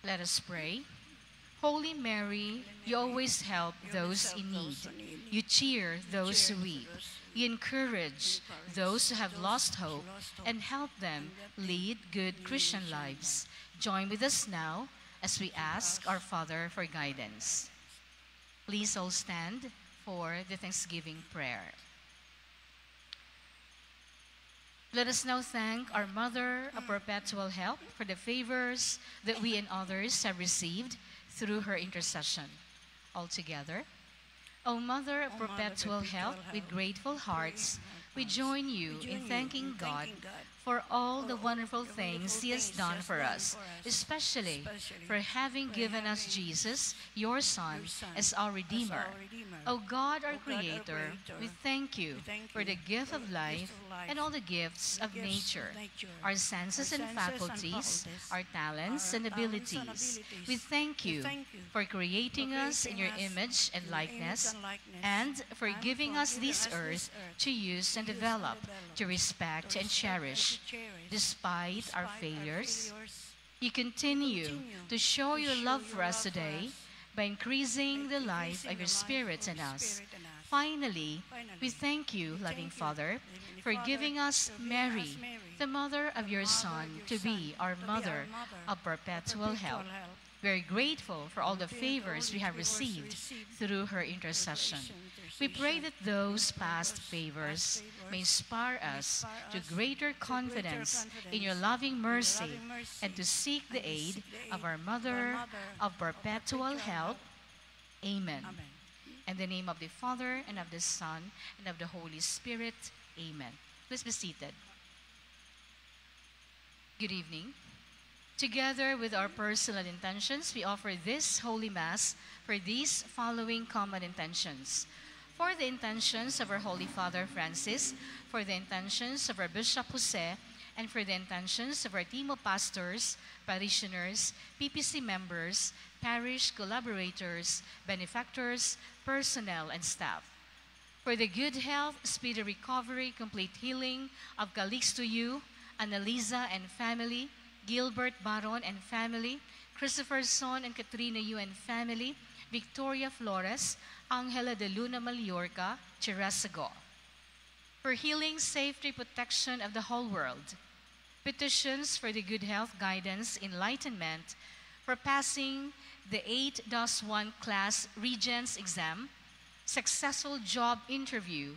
Let us pray. Holy Mary, you always help those in need. You cheer those who weep. You encourage those who have lost hope and help them lead good Christian lives. Join with us now as we ask our Father for guidance. Please all stand for the Thanksgiving prayer. Let us now thank our Mother of Perpetual Help for the favors that we and others have received through her intercession. All together, O Mother of Perpetual Help, with grateful hearts, we join you in thanking God for all the wonderful things He has done for us, especially for having given us Jesus, your Son, as our Redeemer. O God, our Creator, we thank you for the gift of life and all the gifts of nature, our senses and faculties, our talents and abilities. We thank you for creating us in your image and likeness, and for giving us this earth to use and develop, to respect and cherish. Despite our failures, you continue to show your love for us today by increasing the life of your Spirit in us. Finally, we thank you, loving Father, for giving us Mary, the mother of your Son, to be our mother of perpetual help. We are grateful for all the favors we have received through her intercession. We pray that those past favors may inspire us to greater confidence in your loving mercy and to seek the aid of our Mother of Perpetual Help. Amen. In the name of the Father, and of the Son, and of the Holy Spirit. Amen. Please be seated. Good evening. Together with our personal intentions, we offer this Holy Mass for these following common intentions. For the intentions of our Holy Father Francis, for the intentions of our Bishop Jose, and for the intentions of our team of pastors, parishioners, PPC members, parish collaborators, benefactors, personnel, and staff. For the good health, speedy recovery, complete healing of Calixto Yu, Annalisa and family, Gilbert Baron and family, Christopher Son and Katrina Yu and family, Victoria Flores, Angela de Luna Mallorca, Chirasago. For healing, safety, protection of the whole world. Petitions for the good health, guidance, enlightenment, for passing the 8-1 class Regents exam, successful job interview,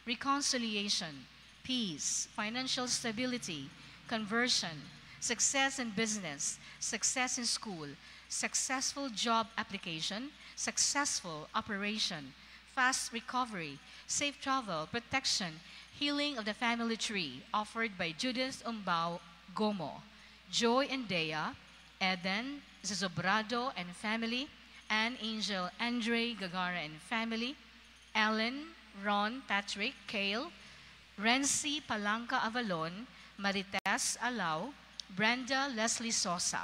reconciliation, peace, financial stability, conversion, success in business, success in school, successful job application, successful operation, fast recovery, safe travel, protection, healing of the family tree, offered by Judith Umbao Gomo, Joy and Dea, Eden, Zobrado and family, Anne Angel Andre Gagara and family, Ellen, Ron, Patrick, Kale, Renzi Palanca Avalon, Marites Alao, Brenda Leslie Sosa,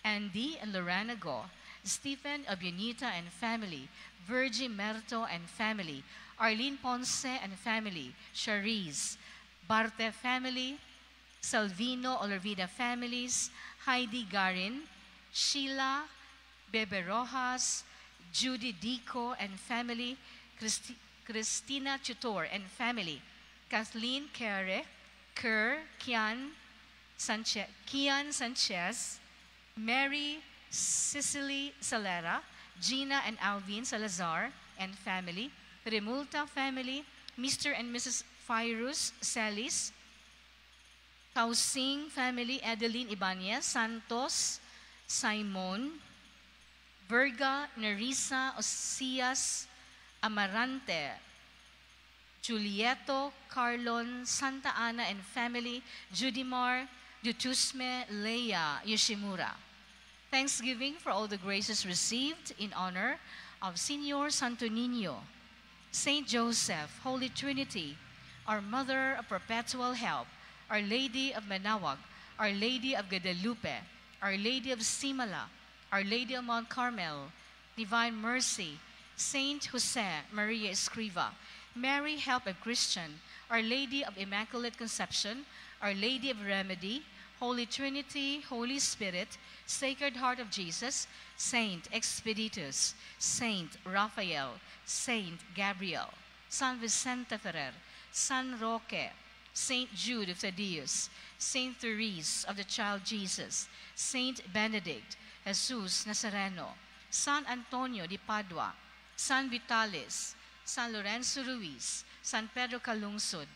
Andy and Lorena Go, Stephen Abionita and family, Virgie Merto and family, Arlene Ponce and family, Charisse, Barte family, Salvino Olorvida families, Heidi Garin, Sheila Bebe Rojas, Judy Dico and family, Christina Tutor and family, Kathleen Kere, Kerr, Kian Sanchez, Mary Cicely Salera, Gina and Alvin Salazar and family, Remulta family, Mr. and Mrs. Fairuz Celis, Kausing family, Adeline Ibanez, Santos, Simon, Verga, Nerissa, Osias, Amarante, Julieto, Carlon, Santa Ana and family, Judimar, Dutusme, Leia, Yoshimura. Thanksgiving for all the graces received in honor of Senior Santo Niño, Saint Joseph, Holy Trinity, our Mother of Perpetual Help, Our Lady of Manawag, Our Lady of Guadalupe, Our Lady of Simala, Our Lady of Mount Carmel, Divine Mercy, Saint Jose Maria Escriva, Mary Help of Christian, Our Lady of Immaculate Conception, Our Lady of Remedy, Holy Trinity, Holy Spirit, Sacred Heart of Jesus, Saint Expeditus, Saint Raphael, Saint Gabriel, San Vicente Ferrer, San Roque, Saint Jude of Thaddeus, Saint Therese of the Child Jesus, Saint Benedict, Jesus Nazareno, San Antonio de Padua, San Vitalis, San Lorenzo Ruiz, San Pedro Calungsod,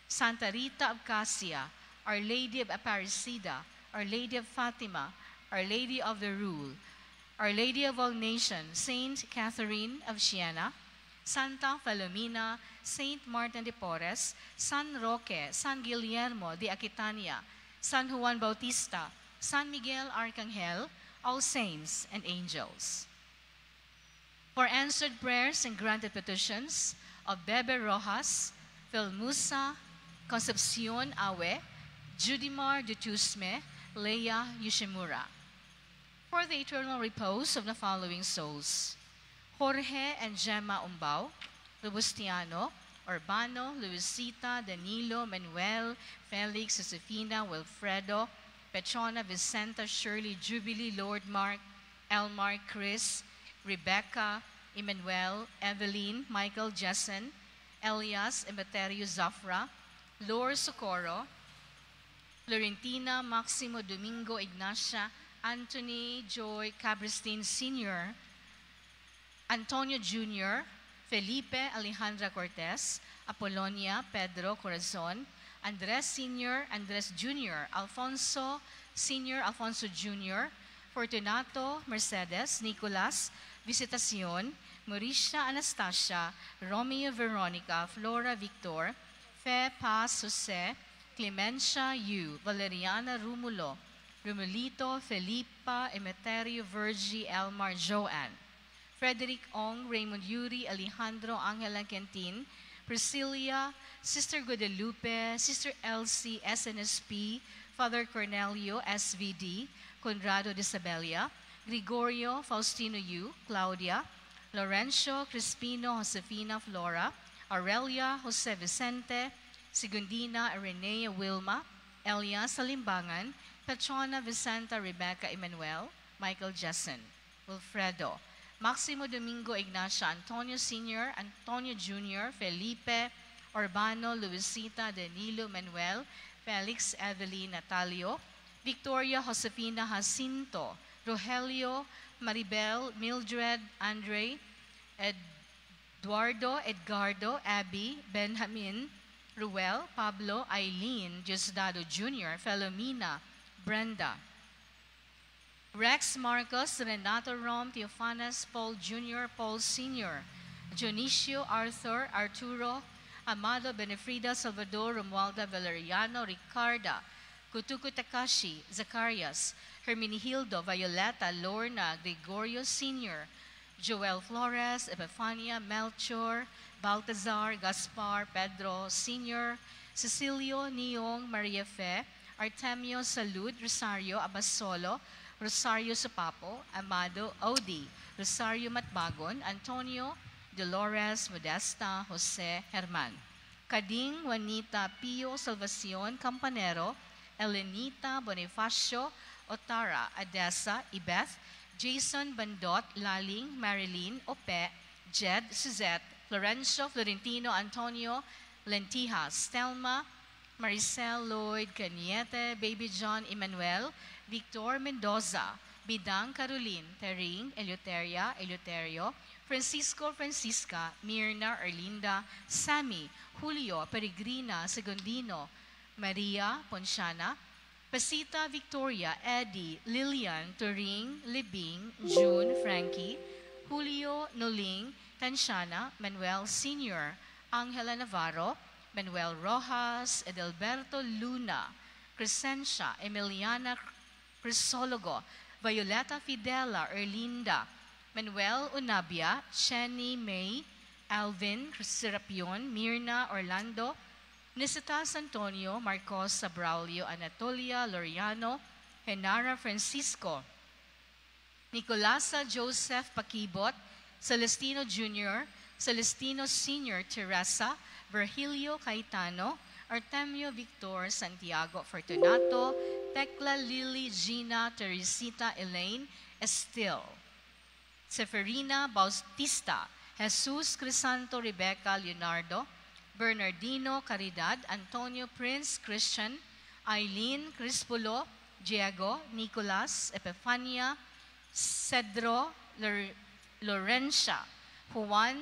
Santa Rita of Cassia, Our Lady of Aparecida, Our Lady of Fatima, Our Lady of the Rule, Our Lady of All Nations, Saint Catherine of Siena, Santa Filomena, Saint Martin de Porres, San Roque, San Guillermo de Aquitania, San Juan Bautista, San Miguel Arcangel, all saints and angels. For answered prayers and granted petitions of Bebe Rojas, Filmusa, Concepcion Awe, Judimar Dutusme, Leia Yoshimura. For the eternal repose of the following souls: Jorge and Gemma Umbao, Robustiano, Urbano, Luisita, Danilo, Manuel, Felix, Josefina, Wilfredo, Petrona, Vicenta, Shirley, Jubilee, Lord Mark, Elmar, Chris, Rebecca, Emmanuel, Evelyn, Michael, Jessen, Elias, Emeterio, Zafra, Lor Socorro, Florentina, Maximo, Domingo, Ignacia, Anthony, Joy, Cabristin Sr., Antonio Jr., Felipe, Alejandra Cortez, Apolonia, Pedro Corazon, Andres Sr., Andres Jr., Alfonso Sr., Alfonso Jr., Fortunato, Mercedes, Nicolas, Visitacion, Mauricia Anastasia, Romeo Veronica, Flora Victor, Fe Paz Jose, Clemencia Yu, Valeriana Rumulo, Rumulito, Felipa, Emeterio, Virgie, Elmar, Joanne, Frederick Ong, Raymond Yuri, Alejandro, Angela Quentin, Priscilla, Sister Guadalupe, Sister Elsie, SNSP, Father Cornelio, SVD, Conrado de Sabelia, Gregorio, Faustino Yu, Claudia, Lorenzo, Crispino, Josefina, Flora, Aurelia, Jose Vicente, Sigundina, Arenea, Wilma, Elias Salimbangan, Petrona, Vicenta, Rebecca, Emmanuel, Michael Jessen, Wilfredo, Maximo Domingo, Ignacia, Antonio Sr., Antonio Jr., Felipe, Urbano, Luisita, Danilo, Manuel, Felix, Evelyn, Natalio, Victoria, Josefina, Jacinto, Rogelio, Maribel, Mildred, Andre, Eduardo, Edgardo, Abby, Benjamin, Ruel, Pablo, Eileen, Diosdado Jr., Filomena, Brenda, Rex, Marcos, Renato, Rom, Theophanas, Paul Jr., Paul Sr., Dionisio, Arthur, Arturo, Amado, Benefrida, Salvador, Romualda, Valeriano, Ricarda, Kutuku Takashi, Zacarias, Herminihildo, Violeta, Lorna, Gregorio Sr., Joel Flores, Epifania, Melchor, Baltazar, Gaspar, Pedro Sr., Cecilio, Neong, Maria Fe, Artemio, Salud, Rosario, Abasolo, Rosario Sopapo, Amado, Odi, Rosario Matbagon, Antonio, Dolores, Modesta, Jose, Herman, Kading, Juanita, Pio, Salvacion, Campanero, Elenita, Bonifacio, Otara, Adessa, Ibeth, Jason, Bandot, Laling, Marilyn, Ope, Jed, Suzette, Florencio, Florentino, Antonio, Lentijas, Telma, Maricel, Lloyd, Caniete, Baby John, Emmanuel, Victor Mendoza, Bidang, Caroline, Tering, Eleuterio, Francisco, Francisca, Mirna, Erlinda, Sammy, Julio, Peregrina, Segundino, Maria, Ponciana, Pasita, Victoria, Eddie, Lillian, Turing, Libing, June, Frankie, Julio, Noling, Tanshana, Manuel Sr., Angela Navarro, Manuel Rojas, Edelberto Luna, Crescencia, Emiliana Crisologo, Violeta Fidela, Erlinda, Manuel Unabia, Chenny May, Alvin Serapion, Mirna Orlando, Nisitas Antonio, Marcos Sabraulio, Anatolia Loriano, Henara Francisco, Nicolasa Joseph Pakibot, Celestino Jr., Celestino Sr. Teresa, Virgilio Caetano, Artemio Victor Santiago Fortunato, Tecla Lily Gina Teresita Elaine Estil, Seferina Bautista, Jesus Crisanto Rebecca Leonardo, Bernardino Caridad, Antonio Prince Christian, Eileen Crispulo, Diego, Nicolas, Epifania, Cedro, Lorencia, Juan,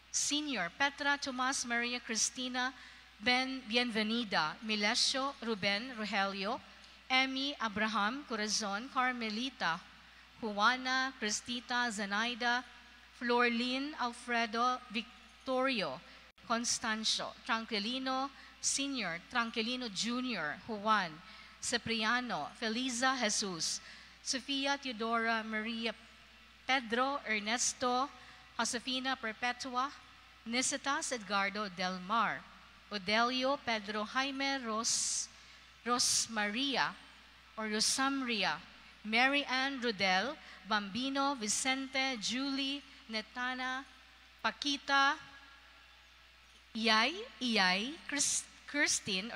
Senior, Petra, Tomas, Maria Cristina, Bienvenida, Milesio, Ruben, Rogelio, Emmy, Abraham, Corazon, Carmelita, Juana, Cristita, Zenaida, Florlin, Alfredo, Victorio, Constancio, Tranquilino Senior, Tranquilino Junior, Juan, Cipriano, Feliza Jesus, Sofia Teodora Maria, Pedro Ernesto, Josefina Perpetua, Nicitas Edgardo Del Mar, Odelio Pedro Jaime Rosmaria or Rosamria, Mary Ann Rodel, Bambino, Vicente, Julie, Netana, Paquita, Iyay, Christine,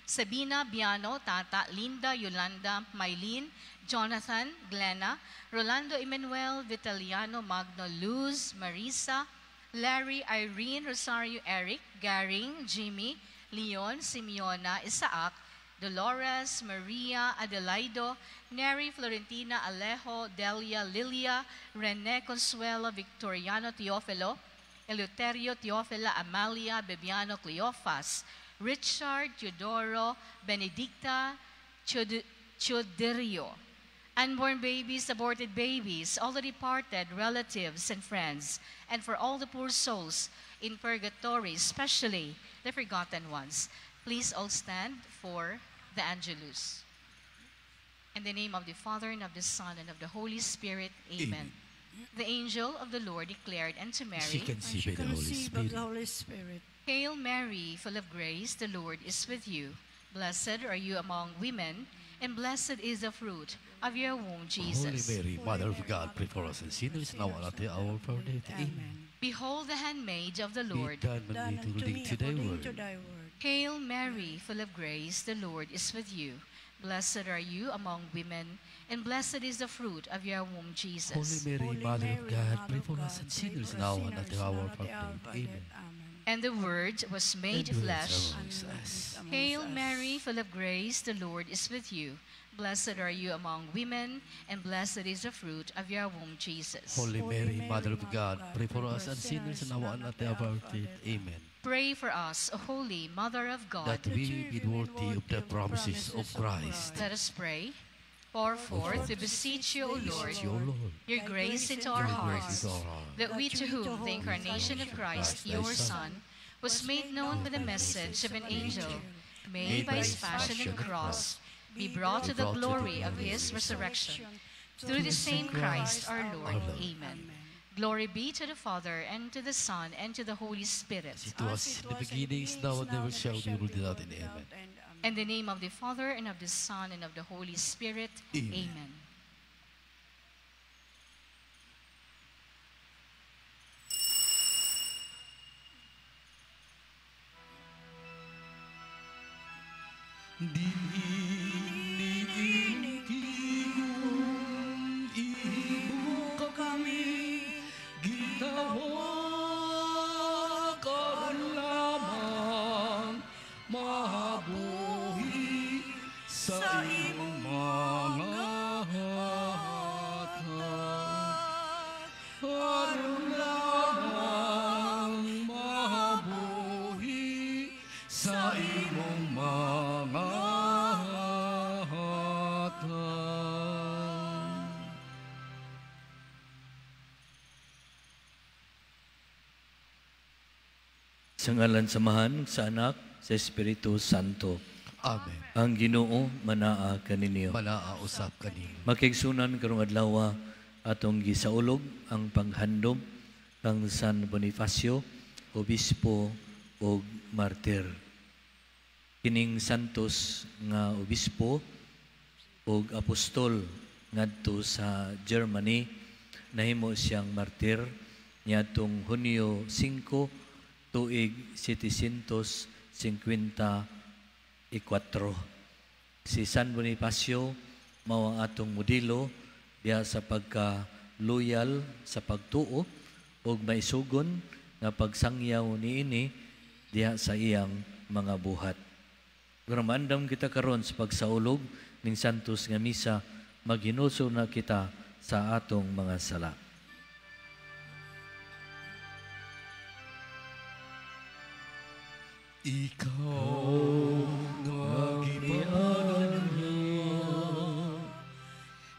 Sabina, Biano, Tata, Linda, Yolanda, Mylene, Jonathan, Glenna, Rolando Emmanuel, Vitaliano, Magno, Luz, Marisa, Larry, Irene, Rosario, Eric, Garing, Jimmy, Leon, Simeona, Isaac, Dolores, Maria, Adelaido, Neri, Florentina, Alejo, Delia, Lilia, Rene, Consuelo, Victoriano, Teofilo, Eleuterio, Teofila, Amalia, Bebiano, Cleofas, Richard, Teodoro, Benedicta, Choderio, unborn babies, aborted babies, all the departed relatives and friends, and for all the poor souls in purgatory, especially the forgotten ones. Please all stand for the Angelus. In the name of the Father, and of the Son, and of the Holy Spirit, amen. The angel of the Lord declared unto Mary, She conceived by the Holy Spirit. Hail Mary, full of grace, the Lord is with you. Blessed are you among women, and blessed is the fruit of your womb, Jesus. Holy Mary, Mother of God, pray for us sinners now and at the hour of our death. Amen. Behold the handmaid of the Be Lord. done unto me to thy word. Hail Mary, full of grace, the Lord is with you. Blessed are you among women, and blessed is the fruit of your womb, Jesus. Holy Mary, Mother of God, pray for us sinners now and at the hour of our death. Amen. And the Word was made And flesh. amongst us. Hail Mary, full of grace, the Lord is with you. Blessed are you among women, and blessed is the fruit of your womb, Jesus. Holy Mary, Mother of God, pray for us sinners now and at the hour of our death. Amen. Pray for us, O Holy Mother of God, That we be worthy of the promises of Christ. let us pray. Pour forth, we beseech you, O Lord, Your Lord, your grace into our your grace hearts, is our heart. that we to whom the incarnation of Christ, your Son, was made known by the message of an angel, made by his passion and cross, be brought to the glory of his resurrection. Through the same Christ our Lord. Amen. Glory be to the Father, and to the Son, and to the Holy Spirit. It was in the beginning, is now, and never shall be, world without end. Amen. In the name of the Father, and of the Son, and of the Holy Spirit. Amen. Amen. Sa ngalan samahan, sa anak, sa Espiritu Santo. Amen. Ang Ginoo manaa kaninyo. Manaausap kanino. Makigsunan karong adlaw atong gisaulog ang panghandom kang San Bonifacio, obispo ug martir. Kining santos nga obispo ug apostol ngadto sa Germany, nahimo siyang martir niadtong Hunyo 5 tuig 759 Si San Bonifacio mao ang atong modelo diha sa pagka-loyal sa pagtuo ug maisugon nga pagsangyaw niini diha sa iyang mga buhat. Gramandam kita karon sa pagsaulog ning santos nga misa, maghinulsol na kita sa atong mga sala. Ikaw nga gipanan niya,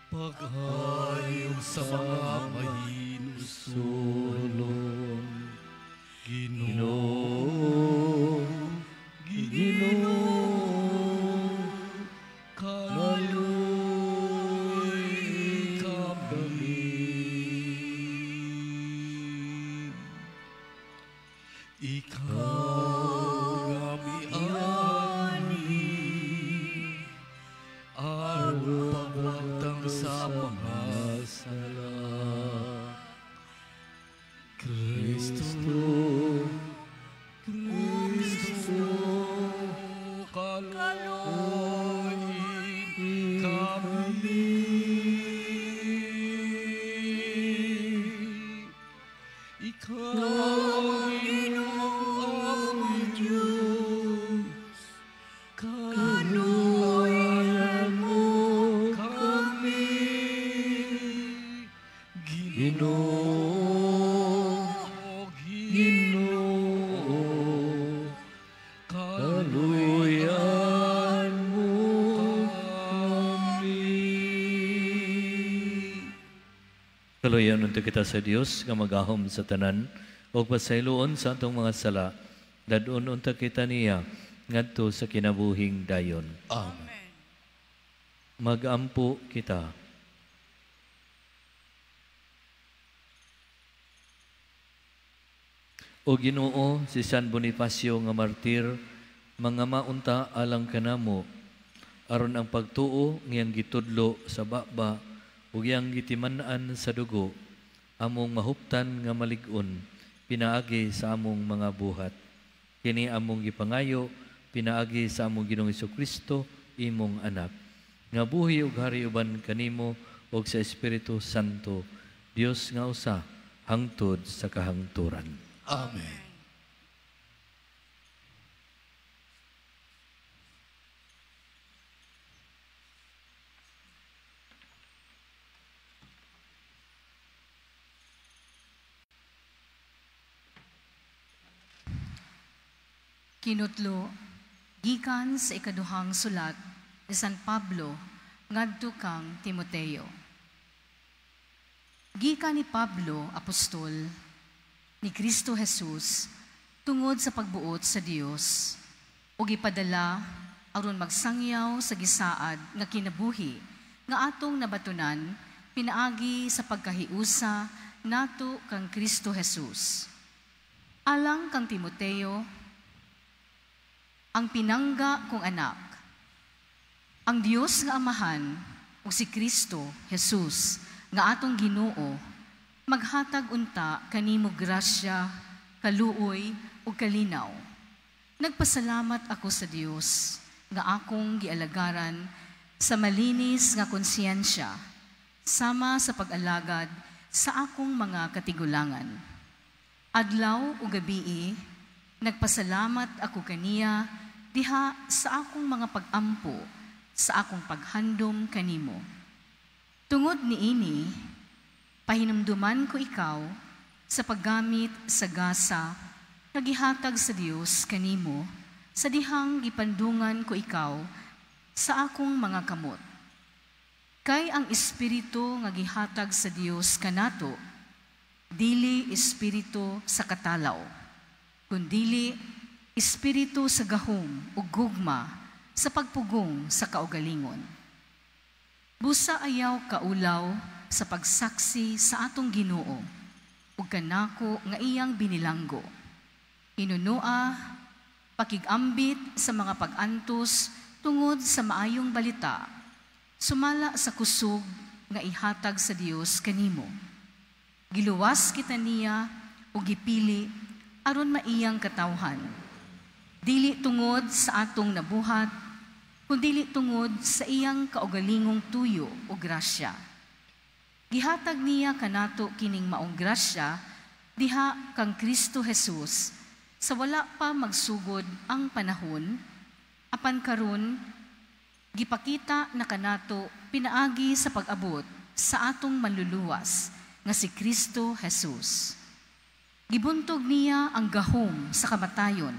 pag-ayong sa mga mahinusulon. Ginoo, kaluoy kami. Ikaw sa mga sala. Kristo, kaluoy kami. Ikaw ang Diyos, kaluoyan mo kami. Ginoo, kaluoyan mo kami. Kaluyan unto kita sa Dios nga magahom sa tanan o pasayloon sa atong mga sala. Dadon unta kita niya ngadto sa kinabuhing dayon. Amen. Magampo kita. O Ginoo, si San Bonifacio nga martir, mga maunta alang kanamo, aron ang pagtuo ngayang gitudlo sa baba ug yang gitiman-an sa dugo, among mahuptan nga malig-on, pinaagi sa among mga buhat. Kini among gipangayo, pinaagi sa among Ginoong Jesucristo, imong anak. Nga buhi ug hari uban kanimo ug sa Espiritu Santo, Dios nga usa, hangtod sa kahangturan. Amen. Kinutlo, gikan sa ikaduhang sulat ni San Pablo ngadto kang Timoteo. Gikan ni Pablo, apostol, ni Kristo Jesus, tungod sa pagbuot sa Dios, o gipadala aron magsangyaw sa gisaad nga kinabuhi, nga atong nabatunan, pinaagi sa pagkahiusa nato kang Kristo Jesus. Alang kang Timoteo, ang pinangga kong anak, ang Dios nga Amahan, o si Kristo Jesus, nga atong Ginoo, maghatag unta kanimo grasya, kaluoy ug kalinaw. Nagpasalamat ako sa Dios nga akong gialagaran sa malinis nga konsyensya, sama sa pag-alagad sa akong mga katigulangan. Adlaw ug gabii, nagpasalamat ako kaniya diha sa akong mga pag-ampo, sa akong paghandom kanimo. Tungod niini, pahinumduman ko ikaw sa paggamit sa gasa nga gihatag sa Dios kanimo, sa dihang gipandungan ko ikaw sa akong mga kamot. Kay ang espiritu nga gihatag sa Dios kanato, dili espiritu sa katalaw, kundili espiritu sa gahom ug gugma sa pagpugong sa kaugalingon. Busa ayaw kaulaw sa pagsaksi sa atong Ginoo ug kanako nga iyang binilanggo. Inunua, pakigambit sa mga pag-antos tungod sa maayong balita, sumala sa kusog nga ihatag sa Dios kanimo. Giluwas kita niya ug gipili aron maiyang katawhan. dili tungod sa atong nabuhat, kundi tungod sa iyang kaugalingong tuyo o grasya. Gihatag niya kanato kining maong grasya diha kang Kristo Jesus sa wala pa magsugod ang panahon, apan karon gipakita na kanato pinaagi sa pag-abot sa atong manluluwas nga si Kristo Jesus. Gibuntog niya ang gahom sa kamatayon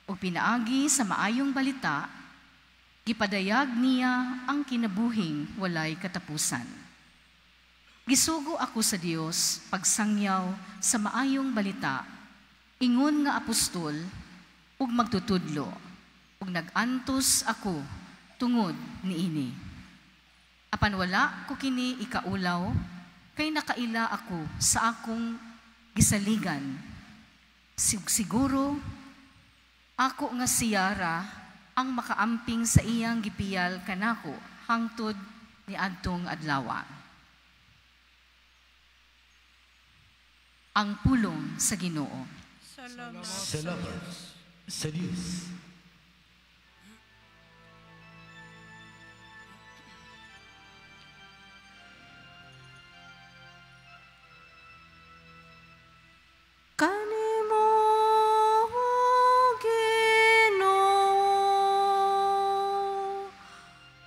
o pinaagi sa maayong balita, gipadayag niya ang kinabuhing walay katapusan. Gisugo ako sa Dios pagsangyaw sa maayong balita, ingon nga apostol ug magtutudlo, ug nagantos ako tungod niini. Apan wala ko kini ikaulaw, kay nakaila ako sa akong gisaligan. Siguro, ako nga siyara ang makaamping sa iyang gipiyal kanako hangtod ni adtong adlaw. Ang pulong sa Ginoo. Salamat sa Diyos. Kanimo, Ginoo,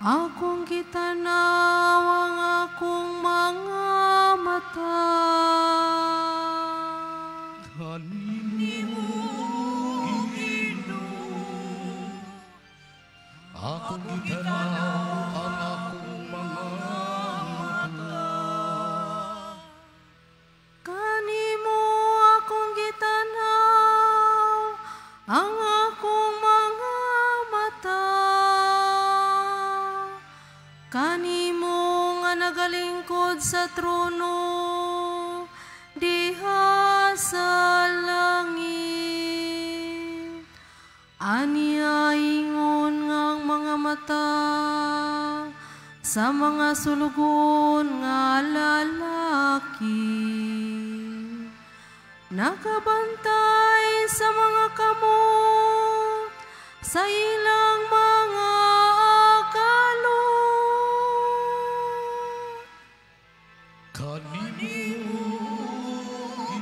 akong gitanaw ang akong mga mata. Kanimo, Ginoo, akong gitanaw ang akong mga mata. Kanimo akong gitanaw ang akong mga mata. Kanimo nga nagalingkod sa trono diha sa langit. Aniya ingon ngang mga mata sa mga sulugon nga lalaki. Nakabantay sa mga kamot sa ilang mga akalo. Kanimo,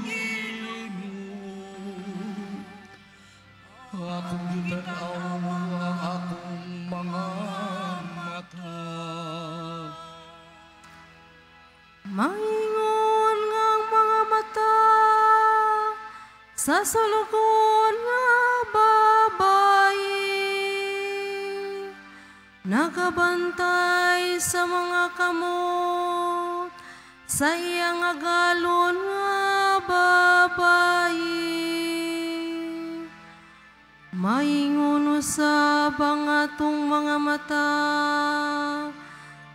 Ginoo, akong gitanaw ang akong mga mata. Maingon ngang mga mata sa sulugon nga babayi. Nakabantay sa mga kamot sa iyang agalon nga babayi. Maingon usab ang atong mga mata,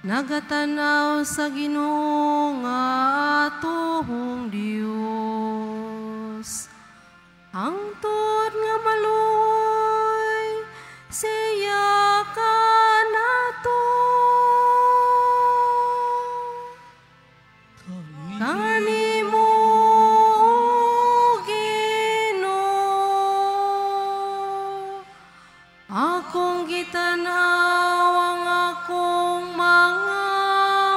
nagatanaw sa Ginoo nga atong Dios. Hangtod nga maluoy siya kanato. Kanimo, Ginoo, akong gitanaw ang akong mga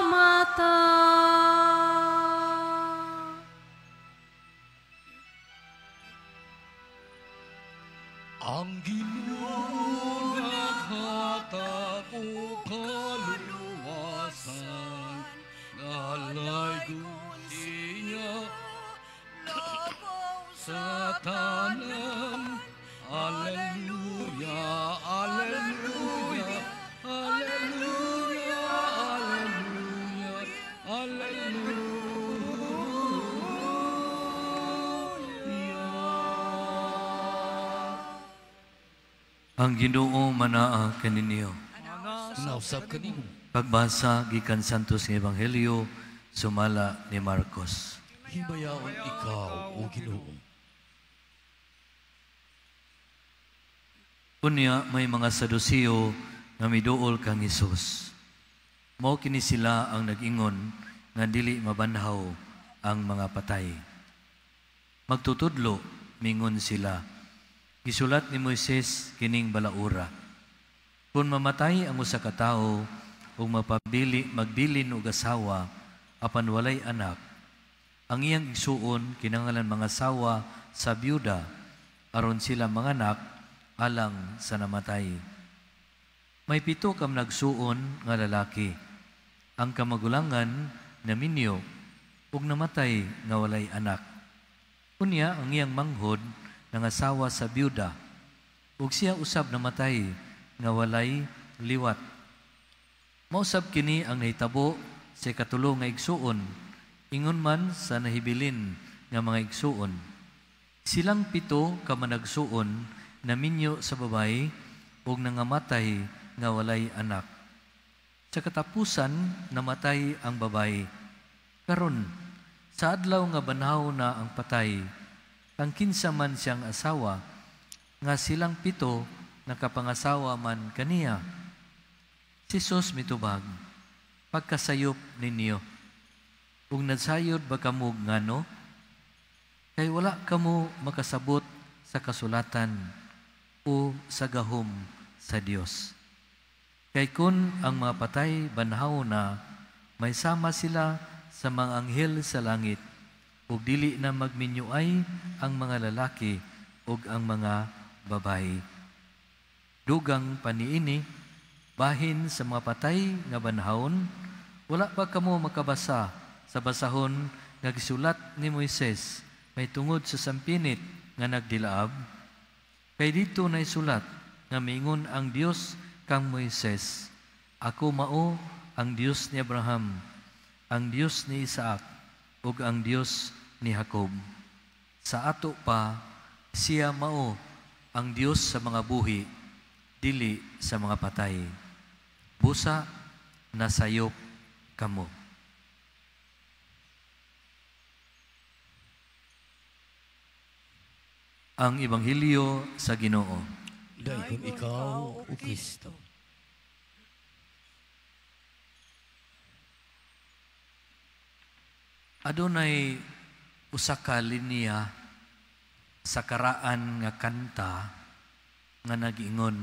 mata. Ang Ginoo naghatag og kaluwasan, nalay niya sa tanan. Alleluia, alleluia, alleluia, alleluia, alleluia. Ang Ginoo manaa kaninyo. Nausap kanimo. Pagbasa gikan Santos nga Ebanghelyo sumala ni Marcos. Himayaon ikaw, O Ginoo. Unya may mga Sadusiyo nga miduol kang Hesus. Mao kini sila ang nag-ingon nga dili mabanhaw ang mga patay. Magtutudlo mingon sila, Gisulat ni Moises kining balaura. Kung mamatay ang usa ka tawo ug magbilin og asawa apan walay anak, ang iyang igsuon kinahanglan mga asawa sa byuda aron sila manganak alang sa namatay. May 7 ka nagsuon nga lalaki. Ang kamagulangan naminyo ug namatay nga walay anak. Unya ang iyang manghod nangasawa sa byuda ug siya usab namatay nga walay liwat. Mausab kini ang nahitabo sa katulo nga igsuon, ingon man sa nahibilin nga mga igsuon. Silang 7 ka managsuon naminyo sa babay ug nangamatay nga walay anak. Sa katapusan namatay ang babay. Karon sa adlaw nga banhaw na ang patay, ang kinsa man siyang asawa, nga silang 7 nakapangasawa man kaniya. Si Jesus mitubag, pagkasayop ninyo, ug nagsayod ba kamo ngano? Kay wala kamo makasabot sa kasulatan o sa gahom sa Dios. Kay kun ang mga patay banhaw na, may sama sila sa mga anghel sa langit, ug dili na magminyuay ang mga lalaki ug ang mga babayi. Dugang paniini, bahin sa mga patay nga banhawon, wala pa kamo makabasa sa basahon nga gisulat ni Moises may tungod sa sampinit nga nagdilaab. Kay dito na isulat nga miingon ang Dios kang Moises, ako mao ang Dios ni Abraham, ang Dios ni Isaac, ug ang Dios ni Jacob. Sa ato pa, siya mao ang Dios sa mga buhi, dili sa mga patay. Busa, nasayop kamo. Ang Ebanghelyo sa Ginoo. Dayon ikaw, o Kristo. Adunay usa ka linya sa karaan nga kanta nga nag-ingon,